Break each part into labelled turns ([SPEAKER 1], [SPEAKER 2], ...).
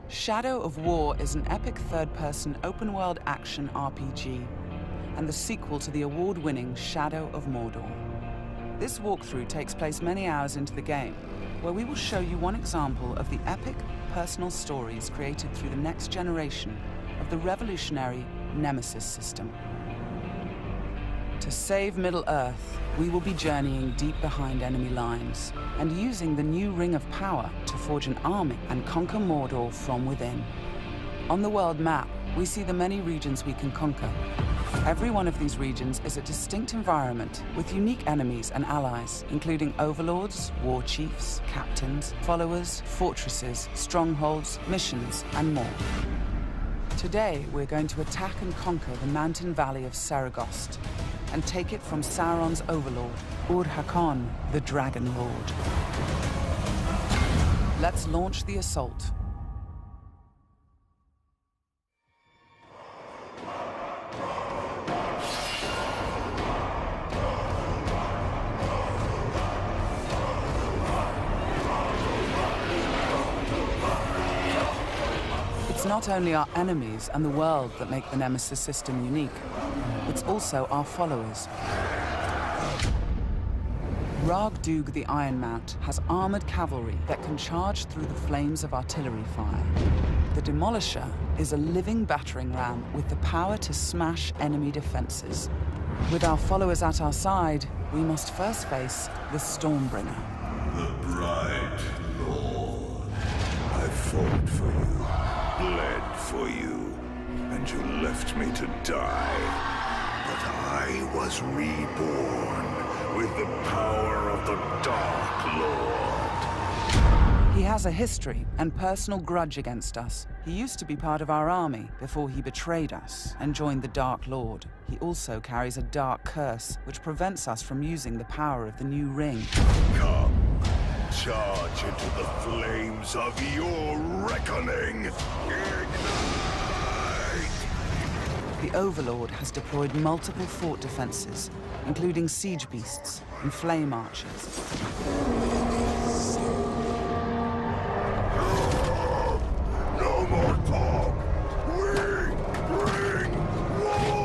[SPEAKER 1] Shadow of War is an epic third-person open-world action RPG, and the sequel to the award-winning Shadow of Mordor. This walkthrough takes place many hours into the game, where we will show you one example of the epic, personal stories created through the next generation of the revolutionary Nemesis system. To save Middle-earth, we will be journeying deep behind enemy lines and using the new Ring of Power to forge an army and conquer Mordor from within. On the world map, we see the many regions we can conquer. Every one of these regions is a distinct environment with unique enemies and allies, including overlords, war chiefs, captains, followers, fortresses, strongholds, missions, and more. Today, we're going to attack and conquer the mountain valley of Seregost and take it from Sauron's overlord, Ur-Hakon, the Dragon Lord. Let's launch the assault. It's not only our enemies and the world that make the Nemesis system unique, it's also our followers. Ragdug the Ironmount has armored cavalry that can charge through the flames of artillery fire. The Demolisher is a living battering ram with the power to smash enemy defenses. With our followers at our side, we must first face the Stormbringer.
[SPEAKER 2] The Bright Lord. I fought for you, bled for you, and you left me to die. But I was reborn with the power of the Dark Lord.
[SPEAKER 1] He has a history and personal grudge against us. He used to be part of our army before he betrayed us and joined the Dark Lord. He also carries a dark curse, which prevents us from using the power of the new ring.
[SPEAKER 2] Come, charge into the flames of your reckoning. Ignite!
[SPEAKER 1] The Overlord has deployed multiple fort defenses, including siege beasts and flame archers.
[SPEAKER 2] No more talk! We bring war!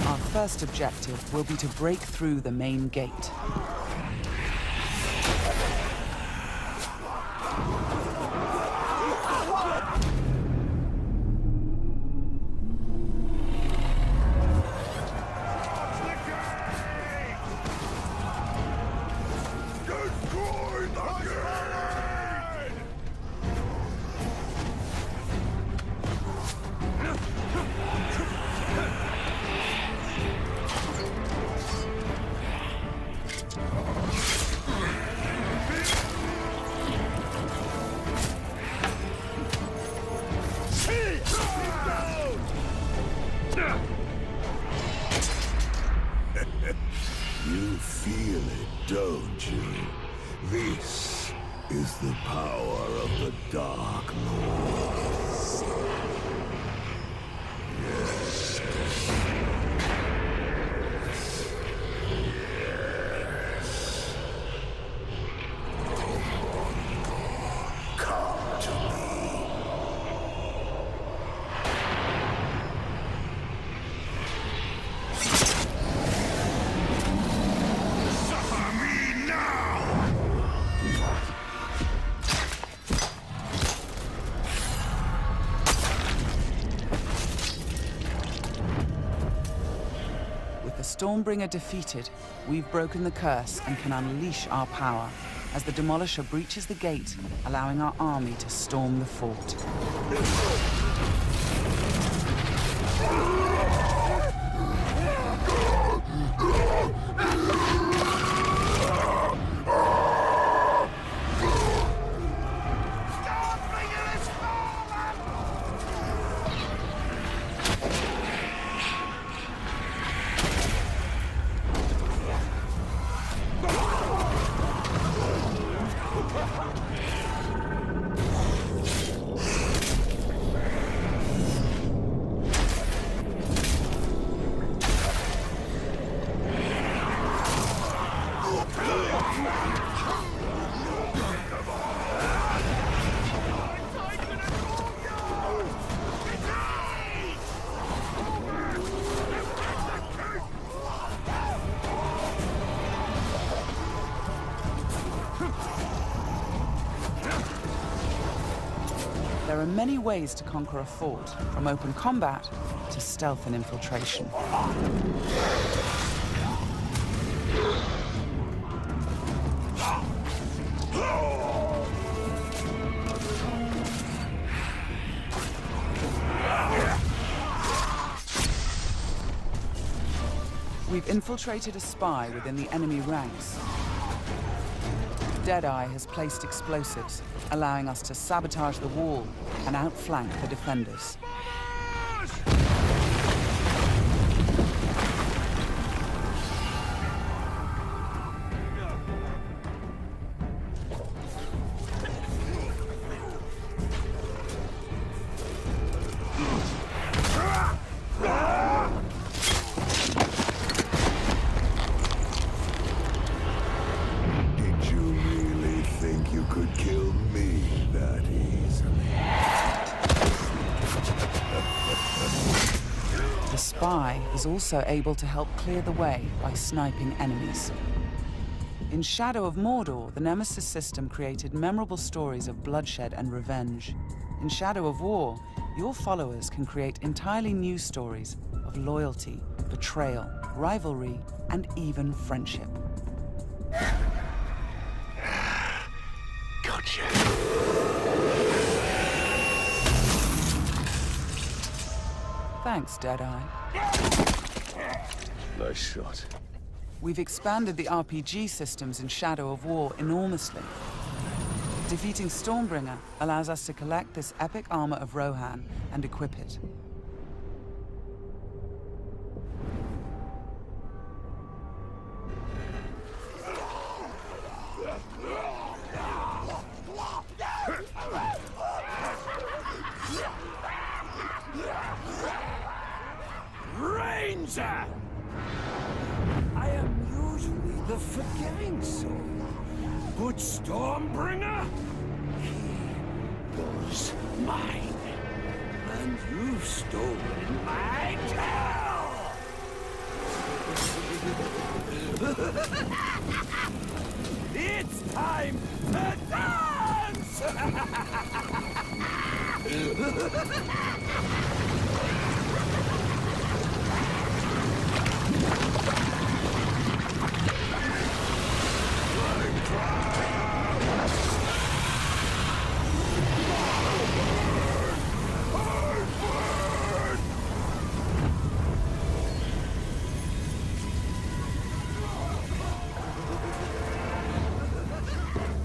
[SPEAKER 1] Our first objective will be to break through the main gate.
[SPEAKER 2] Destroy the gate! You feel it, don't you? This is the power of the Dark Lord. Yes. Yes. Come to me. Suffer me now!
[SPEAKER 1] With the Stormbringer defeated, we've broken the curse and can unleash our power as the Demolisher breaches the gate, allowing our army to storm the fort. There are many ways to conquer a fort, from open combat to stealth and infiltration. We've infiltrated a spy within the enemy ranks. Deadeye has placed explosives, allowing us to sabotage the wall and outflank the defenders. The spy is also able to help clear the way by sniping enemies. In Shadow of Mordor, the Nemesis system created memorable stories of bloodshed and revenge. In Shadow of War, your followers can create entirely new stories of loyalty, betrayal, rivalry, and even friendship.
[SPEAKER 2] Gotcha.
[SPEAKER 1] Thanks, Deadeye.
[SPEAKER 2] Nice shot.
[SPEAKER 1] We've expanded the RPG systems in Shadow of War enormously. Defeating Stormbringer allows us to collect this epic armor of Rohan and equip it.
[SPEAKER 3] Ranger! I am usually the forgiving soul, but Stormbringer, he was mine, and you've stolen my tail! It's time to dance!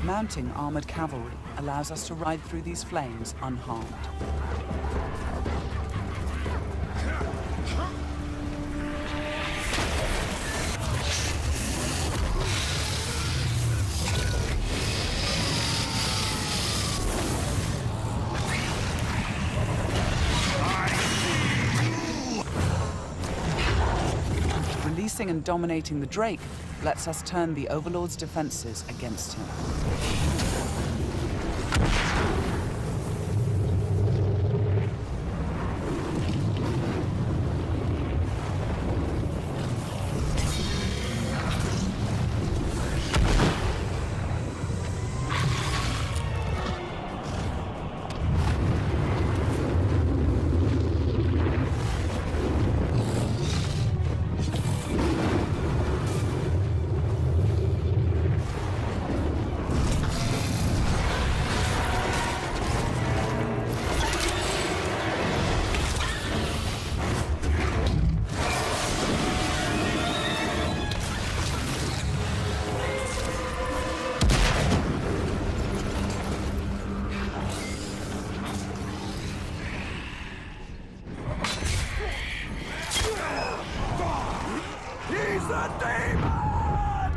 [SPEAKER 1] Mounting armored cavalry allows us to ride through these flames unharmed. Releasing and dominating the Drake lets us turn the Overlord's defenses against him.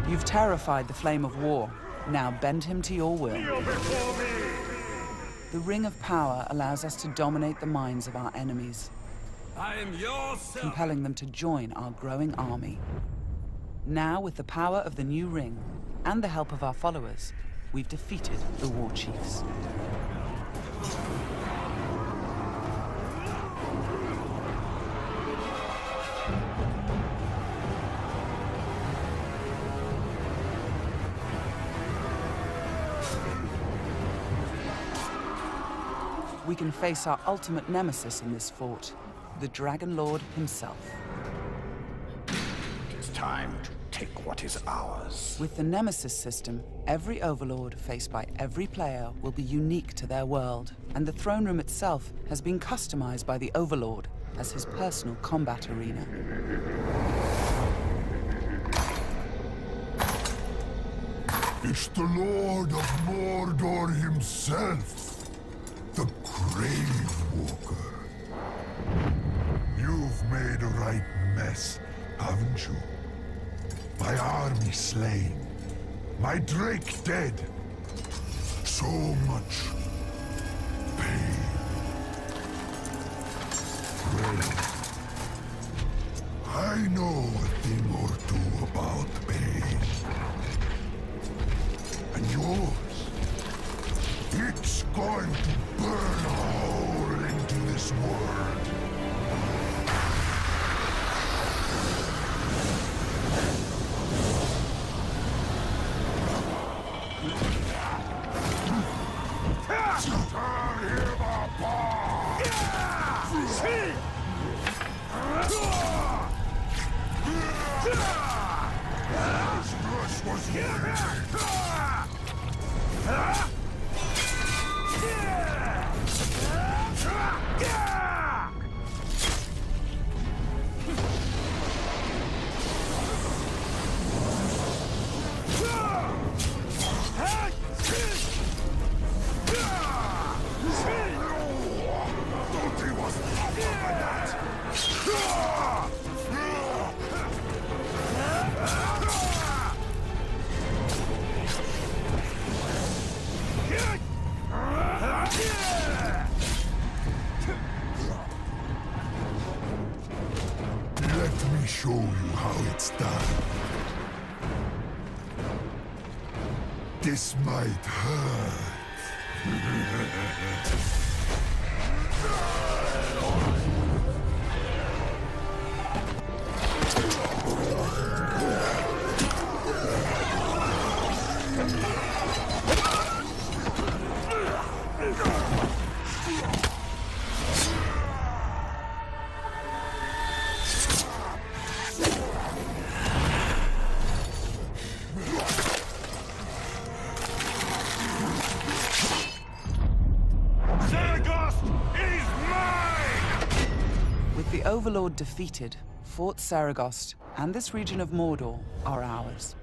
[SPEAKER 1] You've terrified the Flame of War. Now bend him to your will. The Ring of Power allows us to dominate the minds of our enemies,
[SPEAKER 3] I am yours,
[SPEAKER 1] compelling them to join our growing army. Now, with the power of the new ring and the help of our followers, we've defeated the War Chiefs. we can face our ultimate nemesis in this fort, the Dragon Lord himself.
[SPEAKER 2] It is time to take what is ours.
[SPEAKER 1] With the Nemesis system, every Overlord faced by every player will be unique to their world, and the throne room itself has been customized by the Overlord as his personal combat arena.
[SPEAKER 4] It's the Lord of Mordor himself, the Grave Walker. You've made a right mess, haven't you? My army slain, my Drake dead. So much pain. Well, I know a thing or two about pain. And yours, it's going to burn a hole into this world. Tear him apart! This was Let me show you how it's done. This might hurt.
[SPEAKER 1] With the Overlord defeated, Fort Saragost and this region of Mordor are ours.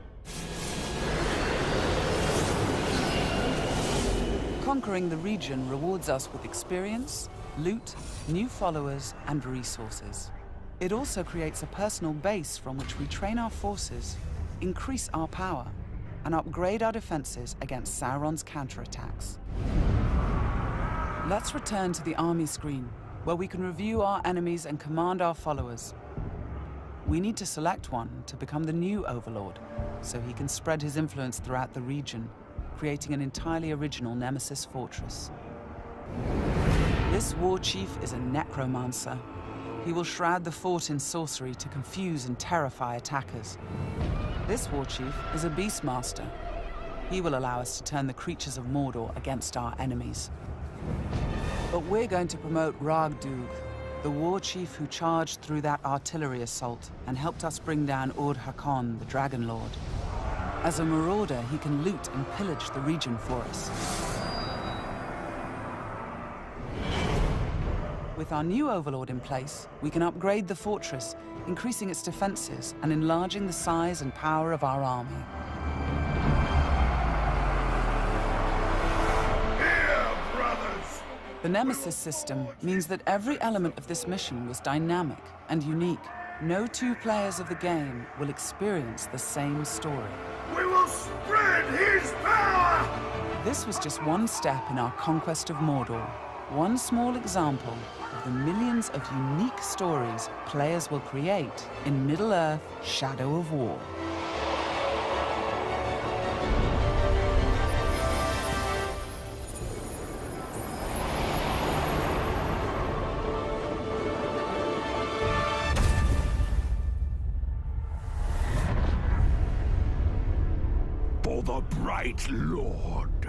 [SPEAKER 1] Conquering the region rewards us with experience, loot, new followers, and resources. It also creates a personal base from which we train our forces, increase our power, and upgrade our defenses against Sauron's counterattacks. Let's return to the army screen, where we can review our enemies and command our followers. We need to select one to become the new Overlord, so he can spread his influence throughout the region, creating an entirely original Nemesis fortress. This war chief is a necromancer. He will shroud the fort in sorcery to confuse and terrify attackers. This war chief is a beastmaster. He will allow us to turn the creatures of Mordor against our enemies. But we're going to promote Ragdug, the war chief who charged through that artillery assault and helped us bring down Ur-Hakon, the Dragon Lord. As a marauder, he can loot and pillage the region for us. With our new Overlord in place, we can upgrade the fortress, increasing its defenses and enlarging the size and power of our army. The Nemesis system means that every element of this mission was dynamic and unique. No two players of the game will experience the same story.
[SPEAKER 4] We will spread his power!
[SPEAKER 1] This was just one step in our conquest of Mordor. One small example of the millions of unique stories players will create in Middle-earth: Shadow of War.
[SPEAKER 4] For the Bright Lord.